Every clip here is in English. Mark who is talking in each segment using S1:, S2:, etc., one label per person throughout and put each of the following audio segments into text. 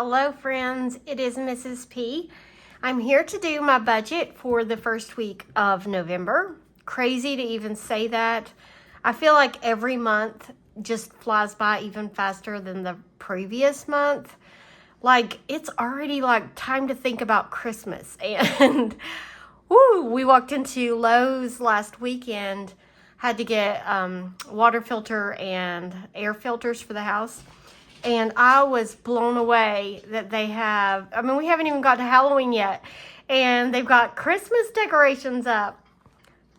S1: Hello friends, it is Mrs. P. I'm here to do my budget for the first week of November. Crazy to even say that. I feel like every month just flies by even faster than the previous month. Like it's already like time to think about Christmas. And woo, we walked into Lowe's last weekend, had to get water filter and air filters for the house. And I was blown away that they have, we haven't even got to Halloween yet. And they've got Christmas decorations up.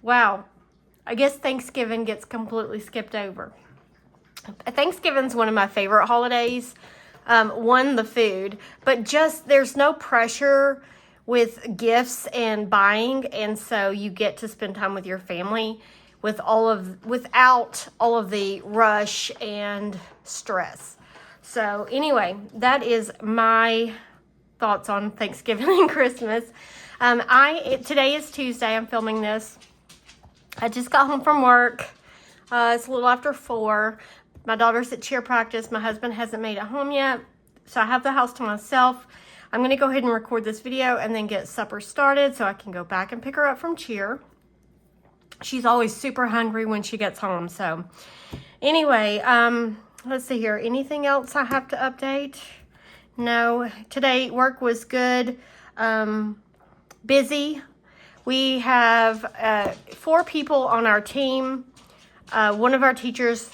S1: Wow. I guess Thanksgiving gets completely skipped over. Thanksgiving's one of my favorite holidays. One, the food. But just, there's no pressure with gifts and buying. And so you get to spend time with your family without all of the rush and stress. So anyway, that is my thoughts on Thanksgiving and Christmas. Today is Tuesday. I'm filming this. I just got home from work. It's a little after 4. My daughter's at cheer practice. My husband hasn't made it home yet. So I have the house to myself. I'm going to go ahead and record this video and then get supper started so I can go back and pick her up from cheer. She's always super hungry when she gets home. So anyway, let's see here. Anything else I have to update? No. Today, work was good. Busy. We have 4 people on our team. One of our teachers,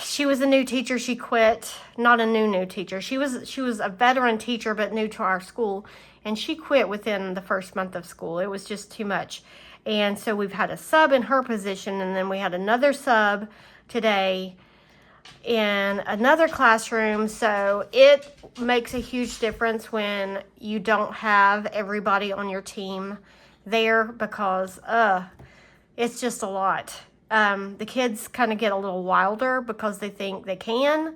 S1: she was a new teacher. She quit. Not a new teacher. She was a veteran teacher, but new to our school. And she quit within the first month of school. It was just too much. And so we've had a sub in her position. And then we had another sub today in another classroom. So it makes a huge difference when you don't have everybody on your team there because it's just a lot. The kids kind of get a little wilder because they think they can.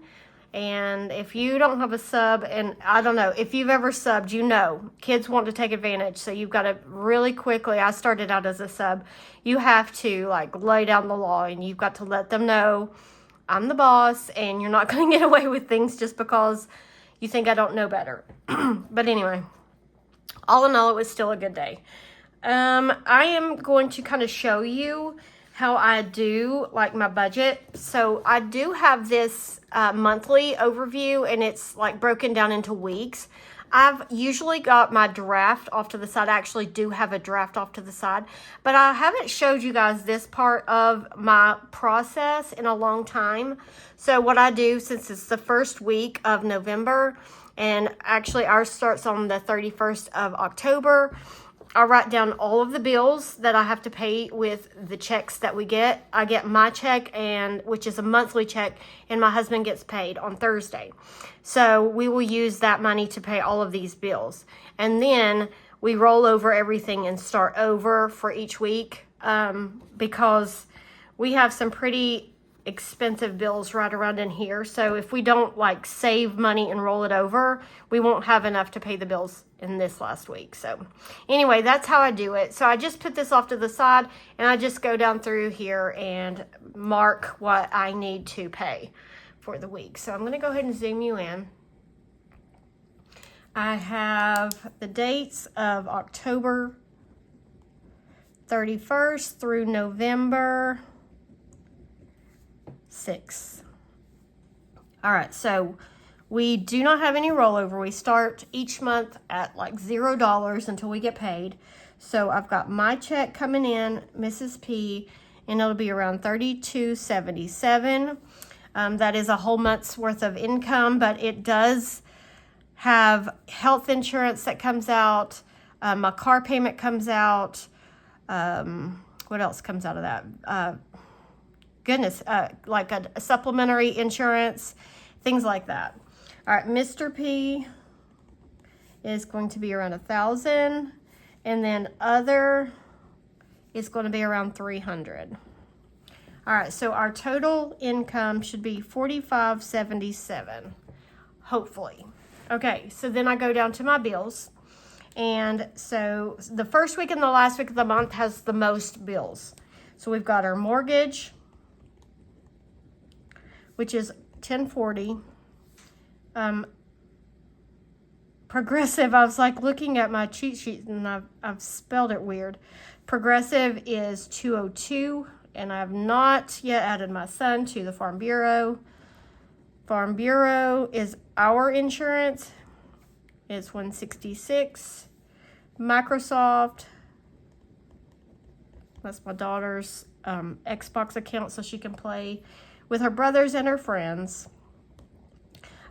S1: And if you don't have a sub, and I don't know, if you've ever subbed, you know, kids want to take advantage. So you've got to really quickly, I started out as a sub, you have to like lay down the law and you've got to let them know I'm the boss and you're not going to get away with things just because you think I don't know better. But anyway, all in all, it was still a good day. I am going to kind of show you how I do like my budget. So I do have this monthly overview and it's like broken down into weeks. I've usually got my draft off to the side. I actually do have a draft off to the side, but I haven't showed you guys this part of my process in a long time. So what I do, since it's the first week of November, and actually ours starts on the 31st of October, I write down all of the bills that I have to pay with the checks that we get. I get my check, which is a monthly check, and my husband gets paid on Thursday. So we will use that money to pay all of these bills. And then we roll over everything and start over for each week because we have some pretty expensive bills right around in here. So if we don't like save money and roll it over, we won't have enough to pay the bills in this last week. So anyway, that's how I do it. So I just put this off to the side and I just go down through here and mark what I need to pay for the week. So I'm going to go ahead and zoom you in. I have the dates of October 31st through November 6th. All right, so we do not have any rollover. We start each month at like $0 until we get paid. So I've got my check coming in, Mrs. P, and it'll be around $32.77. That is a whole month's worth of income, but it does have health insurance that comes out. My car payment comes out. What else comes out of that? Like a supplementary insurance, things like that. All right, Mr. P is going to be around $1,000, and then other is going to be around $300. All right, so our total income should be $45.77, hopefully. Okay, so then I go down to my bills, and so the first week and the last week of the month has the most bills. So we've got our mortgage, which is $10.40. Progressive, I was like looking at my cheat sheet and I've spelled it weird. Progressive is 202, and I have not yet added my son to the Farm Bureau. Farm Bureau is our insurance. It's 166. Microsoft, that's my daughter's Xbox account so she can play with her brothers and her friends.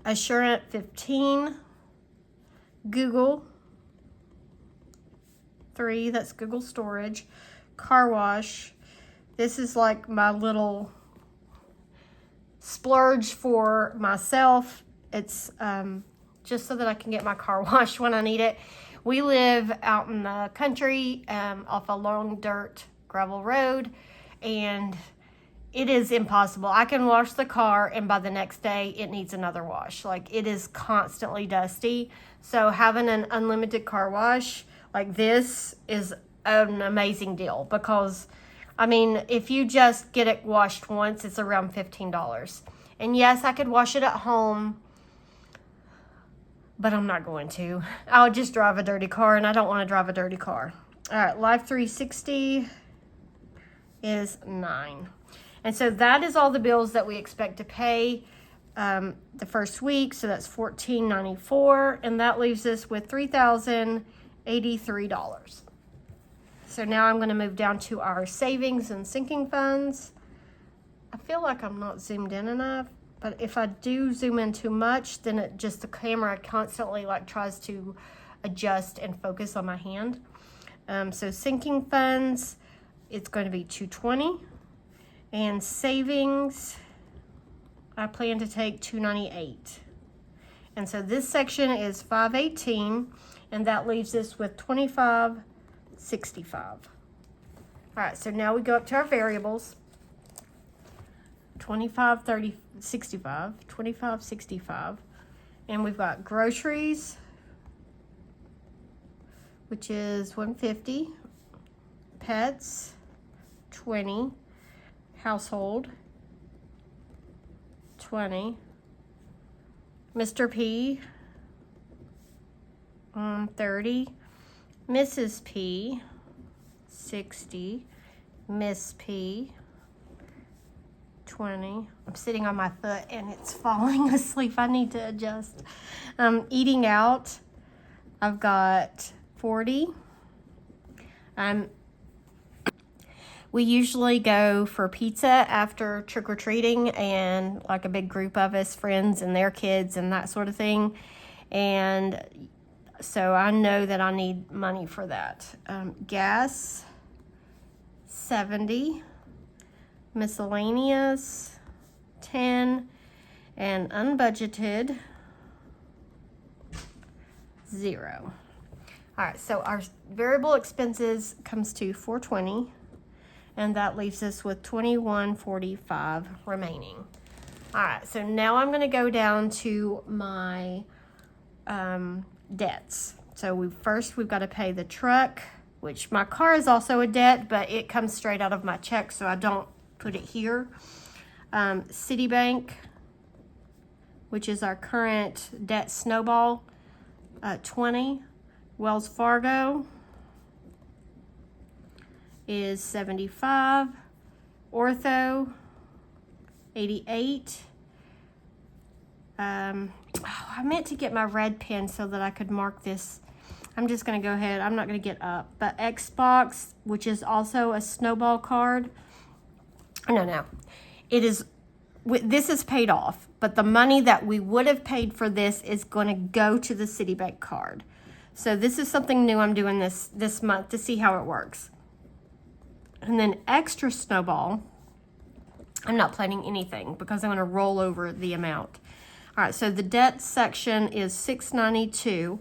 S1: Assurant 15. Google 3, that's Google storage. Car wash, this is like my little splurge for myself. It's just so that I can get my car washed when I need it. We live out in the country off a long dirt gravel road, and it is impossible. I can wash the car and by the next day it needs another wash. Like, it is constantly dusty. So having an unlimited car wash like this is an amazing deal, because I mean, if you just get it washed once, it's around $15. And yes, I could wash it at home, but I'm not going to. I'll just drive a dirty car, and I don't want to drive a dirty car. All right, Life 360 is 9. And so that is all the bills that we expect to pay the first week. So that's $14.94, and that leaves us with $3,083. So now I'm going to move down to our savings and sinking funds. I feel like I'm not zoomed in enough, but if I do zoom in too much, then it just, the camera constantly like tries to adjust and focus on my hand. So sinking funds, it's going to be $220. And savings, I plan to take $298. And so this section is $518, and that leaves us with $25.65. All right, so now we go up to our variables. $25.65, and we've got groceries, which is $150, pets, $20, household, $20, Mr. P, $30, Mrs. P, $60, Miss P, $20. I'm sitting on my foot and it's falling asleep. I need to adjust. Eating out, I've got $40. We usually go for pizza after trick-or-treating, and like a big group of us, friends and their kids and that sort of thing. And so I know that I need money for that. Gas, $70. Miscellaneous, $10. And unbudgeted, $0. All right, so our variable expenses comes to $420. And that leaves us with $21.45 remaining. All right, so now I'm going to go down to my debts. So we've got to pay the truck, which my car is also a debt, but it comes straight out of my check, so I don't put it here. Citibank, which is our current debt snowball, $20. Wells Fargo is $75. Ortho, $88. I meant to get my red pen so that I could mark this. I'm just going to go ahead. I'm not going to get up. But Xbox, which is also a snowball card. No. It is. This is paid off, but the money that we would have paid for this is going to go to the Citibank card. So this is something new I'm doing this month to see how it works. And then extra snowball, I'm not planning anything because I'm going to roll over the amount. All right, so the debt section is $692.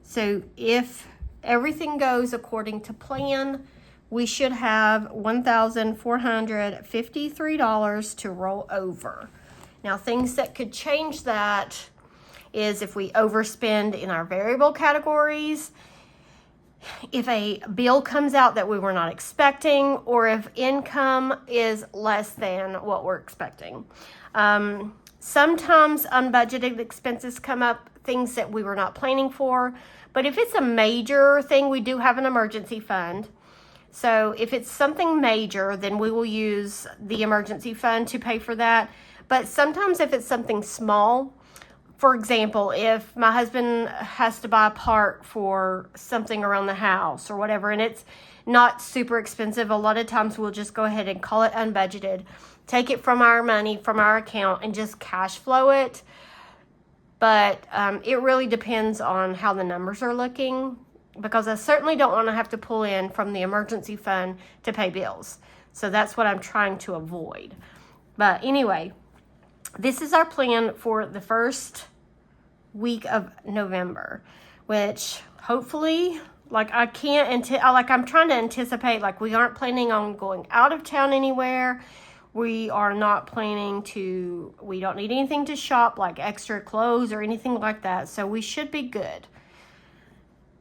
S1: So if everything goes according to plan, we should have $1,453 to roll over. Now, things that could change that is if we overspend in our variable categories, if a bill comes out that we were not expecting, or if income is less than what we're expecting. Sometimes unbudgeted expenses come up things that we were not planning for. But if it's a major thing, we do have an emergency fund. So if it's something major, then we will use the emergency fund to pay for that. But sometimes if it's something small, for example, if my husband has to buy a part for something around the house or whatever, and it's not super expensive, a lot of times we'll just go ahead and call it unbudgeted, take it from our money, from our account, and just cash flow it. But it really depends on how the numbers are looking, because I certainly don't want to have to pull in from the emergency fund to pay bills. So that's what I'm trying to avoid. But anyway, this is our plan for the first week of November, which hopefully, like I'm trying to anticipate, like we aren't planning on going out of town anywhere. We are not planning to, we don't need anything to shop, like extra clothes or anything like that. So we should be good.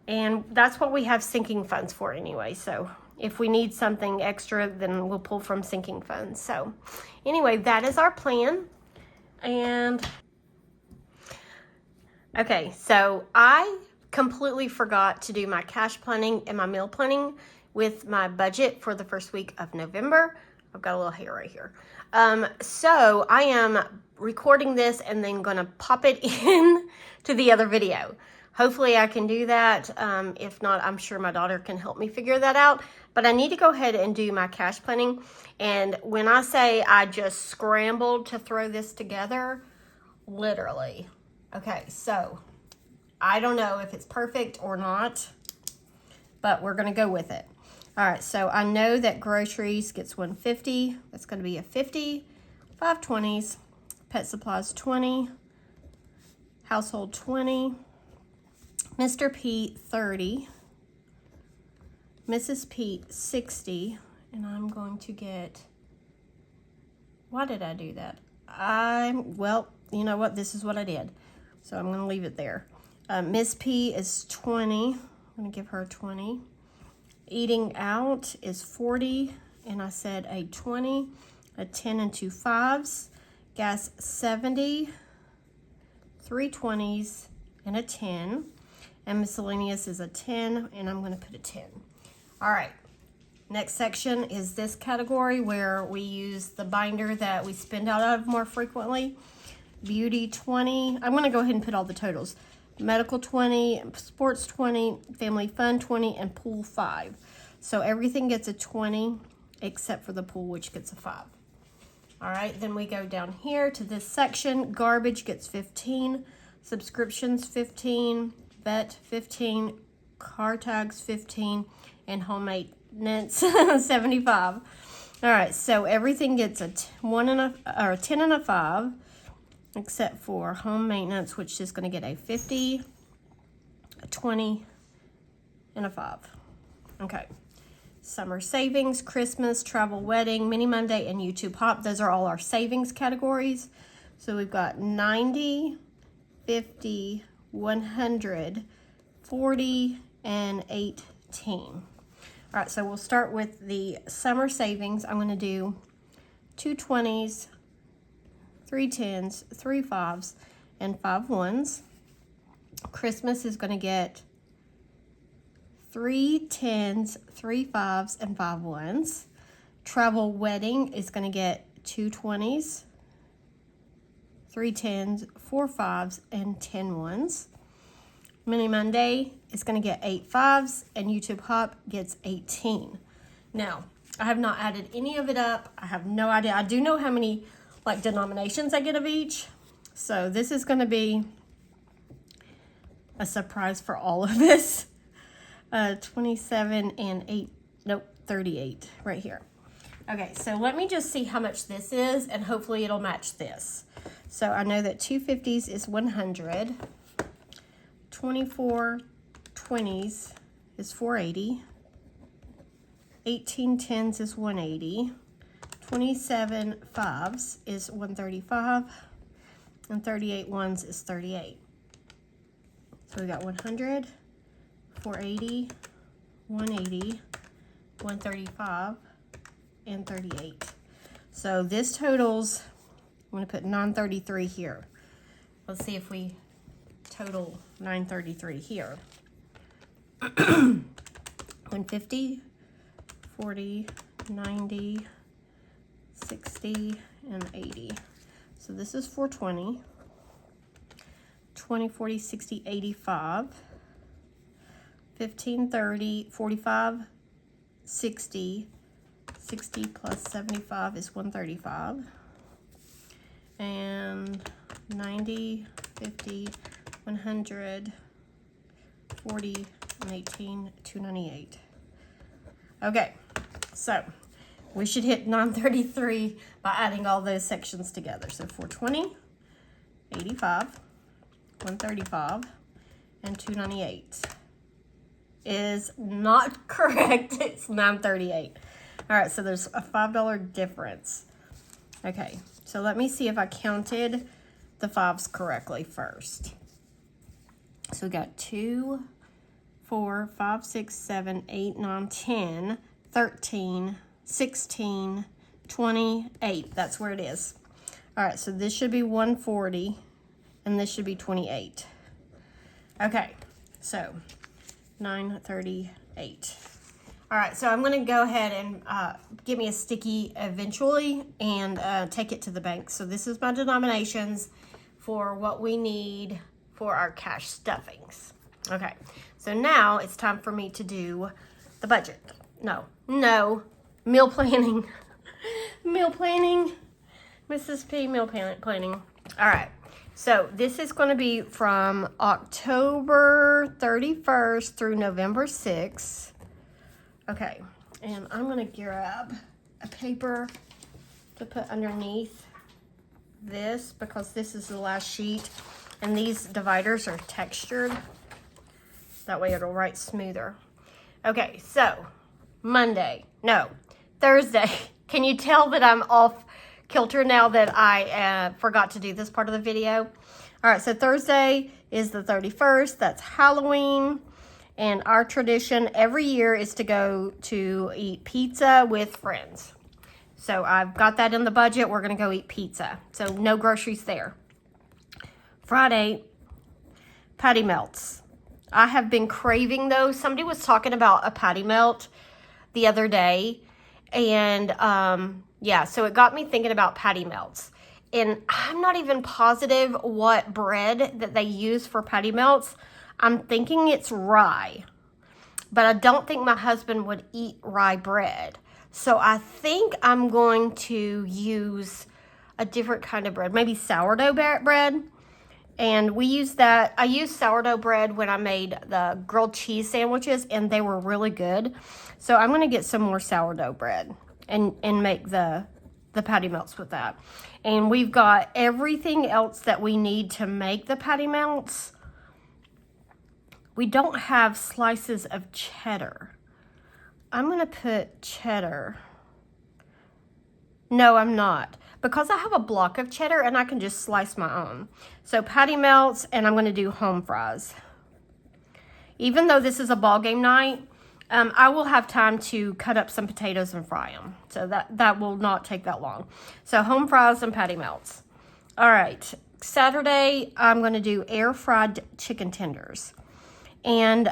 S1: And that's what we have sinking funds for anyway. So if we need something extra, then we'll pull from sinking funds. So anyway, that is our plan. And okay, so I completely forgot to do my cash planning and my meal planning with my budget for the first week of November. I've got a little hair right here. So I am recording this and then going to pop it in to the other video. Hopefully I can do that. If not, I'm sure my daughter can help me figure that out. But I need to go ahead and do my cash planning. And when I say I just scrambled to throw this together, literally. Okay, so I don't know if it's perfect or not, but we're going to go with it. All right, so I know that groceries gets $150. That's going to be a 50, 5 20s, pet supplies 20, household 20, Mr. Pete 30, Mrs. Pete 60, and I'm going to get, why did I do that? Well, you know what? This is what I did. So I'm going to leave it there. Miss P is 20. I'm going to give her 20. Eating out is 40, and I said a 20, a 10 and 2 5s. Gas 70, 3 20s, and a 10. And miscellaneous is a 10, and I'm going to put a 10. All right. Next section is this category where we use the binder that we spend out of more frequently. Beauty 20. I'm going to go ahead and put all the totals. Medical 20, sports 20, family fun 20, and pool 5. So everything gets a 20 except for the pool, which gets a 5. All right, then we go down here to this section. Garbage gets 15, subscriptions 15, vet 15, car tags 15, and home maintenance 75. All right, so everything gets a 10 and a 5. Except for home maintenance, which is going to get a 50, a 20, and a 5. Okay. Summer savings, Christmas, travel, wedding, mini Monday, and YouTube Hop. Those are all our savings categories. So we've got 90, 50, 100, 40, and 18. All right, so we'll start with the summer savings. I'm going to do 2 20s, 3 10s, 3 5s, and 5 1s. Christmas is going to get 3 10s, 3 5s, and 5 1s. Travel wedding is going to get 2 20s, 3 10s, 4 5s, and 10 1s. Mini Monday is going to get 8 5s, and YouTube Hop gets 18. Now, I have not added any of it up. I have no idea. I do know how many denominations I get of each. So this is going to be a surprise for all of us. 27 and 38 right here. Okay, so let me just see how much this is, and hopefully it'll match this. So I know that 2 50s is 100. 24 20s is 480. 18 10s is 180. 27 5s is 135, and 38 1s is 38. So we got 100, 480, 180, 135, and 38. So this totals, I'm going to put 933 here. Let's see if we total 933 here. 150, 40, 90, 60, and 80. So this is 420. 20, 40, 60, 85. 15, 30, 45, 60. 60 plus 75 is 135. And 90, 50, 100, 40, and 18, 298. Okay, so we should hit 933 by adding all those sections together. So 420, 85, 135, and 298 is not correct. It's 938. All right, so there's a $5 difference. Okay, so let me see if I counted the fives correctly first. So we got 2, 4, 5, 6, 7, 8, 9, 10, 13, 16, 28. That's where it is. All right, so this should be 140, and this should be 28. Okay, so 938. All right, so I'm going to go ahead and get me a sticky eventually and take it to the bank. So this is my denominations for what we need for our cash stuffings. Okay, so now it's time for me to do the budget. No, meal planning. Meal planning. Mrs. P, meal planning. All right, so this is going to be from October 31st through November 6th. Okay, and I'm going to grab a paper to put underneath this because this is the last sheet, and these dividers are textured. That way it'll write smoother. Okay, so Thursday. Can you tell that I'm off kilter now that I forgot to do this part of the video? All right, so Thursday is the 31st. That's Halloween. And our tradition every year is to go to eat pizza with friends. So I've got that in the budget. We're going to go eat pizza. So no groceries there. Friday, patty melts. I have been craving those. Somebody was talking about a patty melt the other day. And yeah, so it got me thinking about patty melts. And I'm not even positive what bread that they use for patty melts. I'm thinking it's rye, but I don't think my husband would eat rye bread. So I think I'm going to use a different kind of bread, maybe sourdough bread. And we use that. I used sourdough bread when I made the grilled cheese sandwiches, and they were really good. So I'm going to get some more sourdough bread and make the patty melts with that. And we've got everything else that we need to make the patty melts. We don't have slices of cheddar. I'm going to put cheddar. No, I'm not. Because I have a block of cheddar and I can just slice my own. So patty melts, and I'm going to do home fries. Even though this is a ball game night, I will have time to cut up some potatoes and fry them. So that will not take that long. So home fries and patty melts. All right. Saturday, I'm going to do air fried chicken tenders. And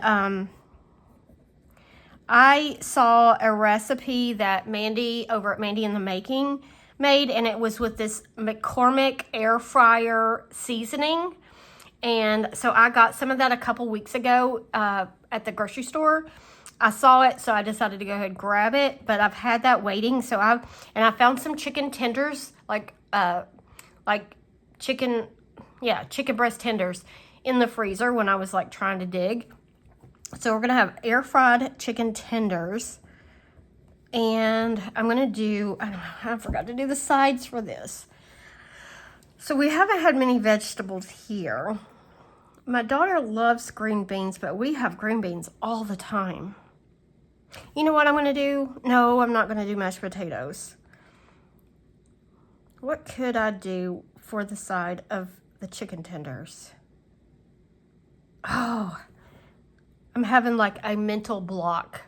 S1: I saw a recipe that Mandy over at Mandy in the Making made, and it was with this McCormick air fryer seasoning. And so I got some of that a couple weeks ago at the grocery store. I saw it, so I decided to go ahead and grab it, but I've had that waiting. So I found some chicken tenders, like chicken breast tenders in the freezer when I was like trying to dig. So we're going to have air fried chicken tenders. And I'm going to do, I forgot to do the sides for this. So we haven't had many vegetables here. My daughter loves green beans, but we have green beans all the time. You know what I'm going to do? No, I'm not going to do mashed potatoes. What could I do for the side of the chicken tenders? Oh, I'm having like a mental block.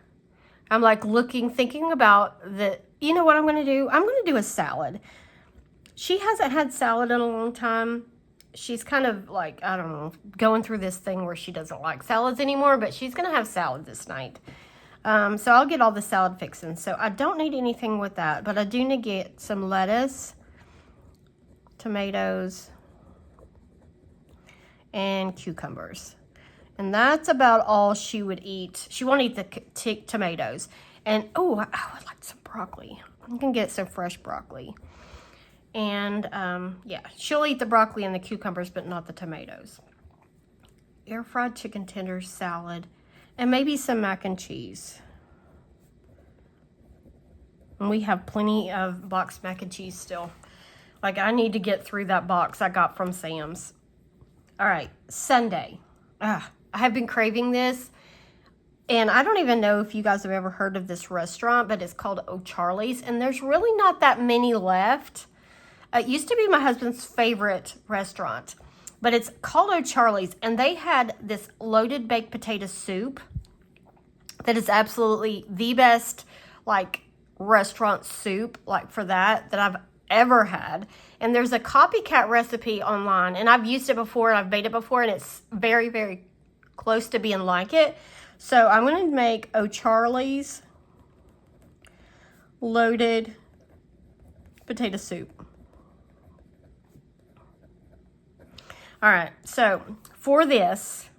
S1: I'm like thinking about you know what I'm going to do? I'm going to do a salad. She hasn't had salad in a long time. she's kind of like, I don't know, going through this thing where she doesn't like salads anymore, but she's going to have salad this night. So I'll get all the salad fixings. So I don't need anything with that, but I do need to get some lettuce, tomatoes, and cucumbers. And that's about all she would eat. She won't eat the tomatoes. And, oh, I would like some broccoli. I'm going to get some fresh broccoli. And, yeah, she'll eat the broccoli and the cucumbers, but not the tomatoes. Air fried chicken tenders, salad, and maybe some mac and cheese. And we have plenty of boxed mac and cheese still. Like, I need to get through that box I got from Sam's. All right, Sunday. I have been craving this. And I don't even know if you guys have ever heard of this restaurant, but it's called O'Charlie's. And there's really not that many left. It used to be my husband's favorite restaurant, but it's called O'Charlie's, and they had this loaded baked potato soup that is absolutely the best, like, restaurant soup, like, for that I've ever had. And there's a copycat recipe online, and I've used it before, and I've made it before, and it's very, very close to being like it. So I'm going to make O'Charlie's loaded potato soup. All right, so for this,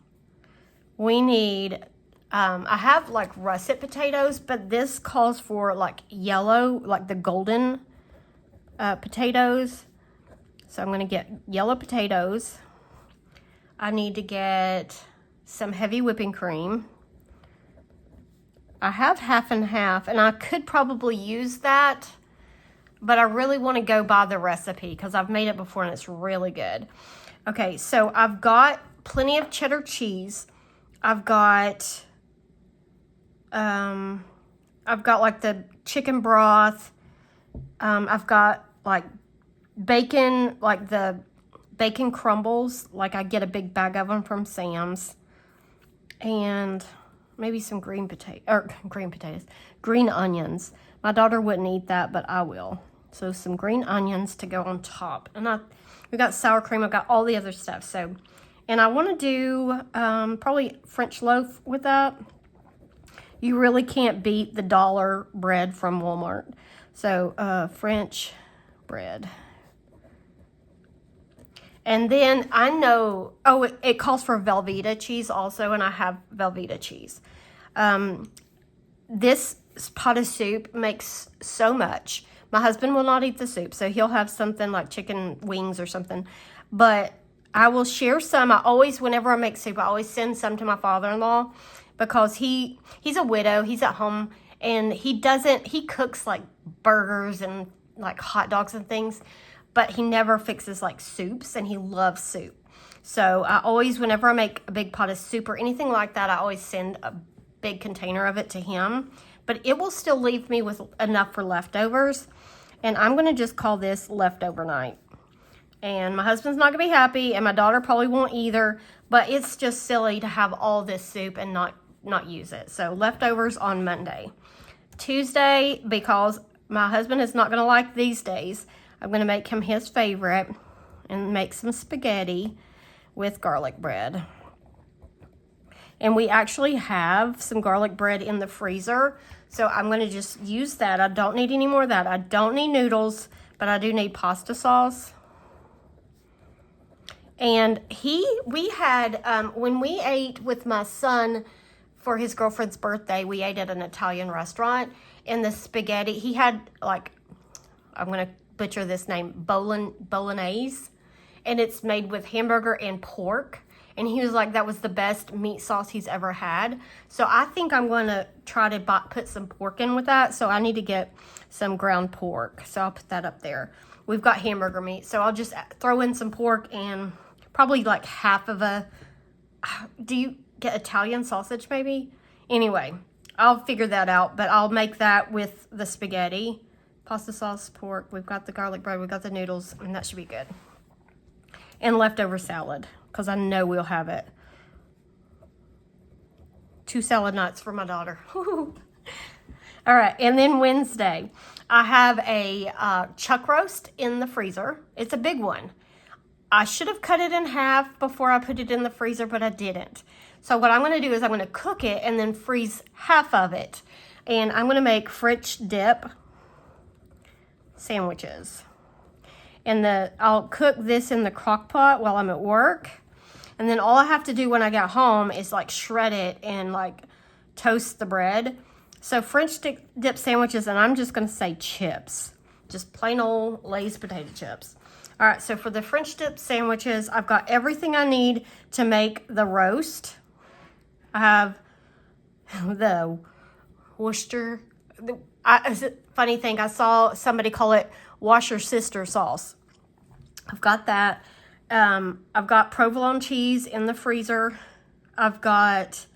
S1: we need, I have like russet potatoes, but this calls for like yellow, like the golden potatoes. So I'm going to get yellow potatoes. I need to get some heavy whipping cream. I have half and half, and I could probably use that, but I really want to go by the recipe because I've made it before and it's really good. Okay, so I've got plenty of cheddar cheese. I've got like the chicken broth. I've got like bacon, like the bacon crumbles. Like I get a big bag of them from Sam's. And maybe some green onions. My daughter wouldn't eat that, but I will. So some green onions to go on top. And we got sour cream. I've got all the other stuff. So, and I want to do probably French loaf with that. You really can't beat the dollar bread from Walmart. So French bread. And then I know, it calls for Velveeta cheese also, and I have Velveeta cheese. This pot of soup makes so much. My husband will not eat the soup, so he'll have something like chicken wings or something. But I will share some. Whenever I make soup, I always send some to my father-in-law because he's a widow. He's at home, and he cooks like burgers and like hot dogs and things, but he never fixes like soups, and he loves soup. So I always, whenever I make a big pot of soup or anything like that, I always send a big container of it to him. But it will still leave me with enough for leftovers. And I'm going to just call this leftover night. And my husband's not going to be happy, and my daughter probably won't either. But it's just silly to have all this soup and not use it. So leftovers on Monday. Tuesday, because my husband is not going to like these days, I'm going to make him his favorite and make some spaghetti with garlic bread. And we actually have some garlic bread in the freezer, so I'm going to just use that. I don't need any more of that. I don't need noodles, but I do need pasta sauce. And we had, when we ate with my son for his girlfriend's birthday, we ate at an Italian restaurant, and the spaghetti, he had like, I'm going to butcher this name, bolognese, and it's made with hamburger and pork. And he was like, that was the best meat sauce he's ever had. So I think I'm going to try to put some pork in with that. So I need to get some ground pork. So I'll put that up there. We've got hamburger meat. So I'll just throw in some pork and probably like half of do you get Italian sausage maybe? Anyway, I'll figure that out. But I'll make that with the spaghetti, pasta sauce, pork. We've got the garlic bread. We've got the noodles. And that should be good. And leftover salad, because I know we'll have it. 2 salad nuts for my daughter. All right, and then Wednesday, I have a chuck roast in the freezer. It's a big one. I should have cut it in half before I put it in the freezer, but I didn't. So what I'm going to do is I'm going to cook it and then freeze half of it. And I'm going to make French dip sandwiches. And I'll cook this in the crock pot while I'm at work. And then all I have to do when I get home is like shred it and like toast the bread. So French dip sandwiches, and I'm just going to say chips. Just plain old Lay's potato chips. All right, so for the French dip sandwiches, I've got everything I need to make the roast. I have the Worcester. Funny thing, I saw somebody call it Washer Sister sauce. I've got that. I've got provolone cheese in the freezer. I've got,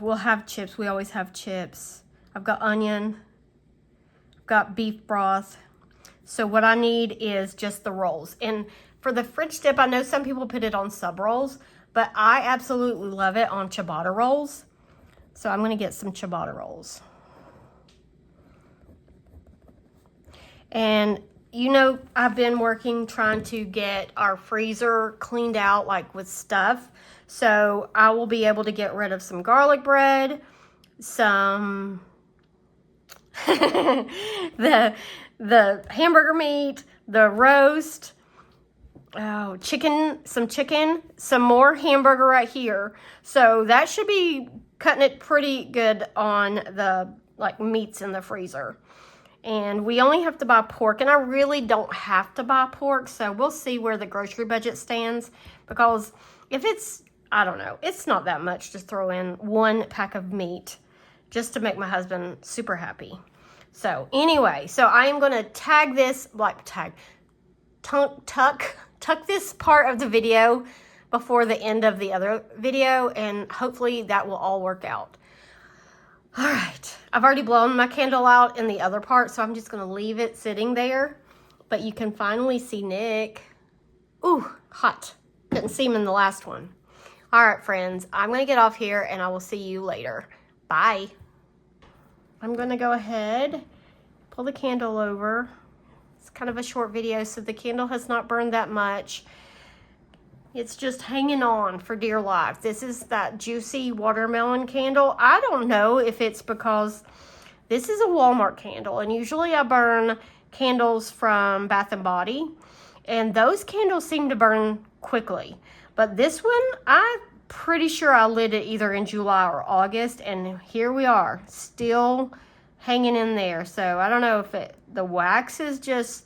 S1: we'll have chips. We always have chips. I've got onion. I've got beef broth. So what I need is just the rolls. And for the French dip, I know some people put it on sub rolls, but I absolutely love it on ciabatta rolls. So I'm going to get some ciabatta rolls. And you know, I've been working trying to get our freezer cleaned out like with stuff. So I will be able to get rid of some garlic bread, some the hamburger meat, the roast, chicken, some more hamburger right here. So that should be cutting it pretty good on the like meats in the freezer. And we only have to buy pork, and I really don't have to buy pork, so we'll see where the grocery budget stands, because if it's, I don't know, it's not that much to throw in 1 pack of meat just to make my husband super happy. So anyway, so I am going to tag this, tuck this part of the video before the end of the other video, and hopefully that will all work out. All right, I've already blown my candle out in the other part, so I'm just going to leave it sitting there. But you can finally see Nick. Ooh, hot. Couldn't see him in the last one. All right, friends, I'm going to get off here, and I will see you later. Bye. I'm going to go ahead, pull the candle over. It's kind of a short video, so the candle has not burned that much. It's just hanging on for dear life. This is that juicy watermelon candle. I don't know if it's because this is a Walmart candle, and usually I burn candles from Bath & Body, and those candles seem to burn quickly. But this one, I'm pretty sure I lit it either in July or August, and here we are, still hanging in there. So I don't know if the wax is just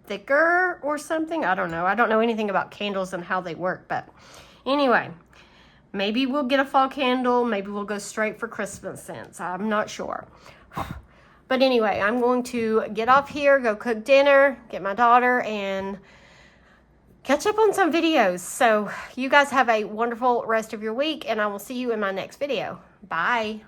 S1: thicker or something. I don't know. I don't know anything about candles and how they work, but anyway, maybe we'll get a fall candle. Maybe we'll go straight for Christmas scents. I'm not sure. But anyway, I'm going to get off here, go cook dinner, get my daughter, and catch up on some videos. So you guys have a wonderful rest of your week, and I will see you in my next video. Bye.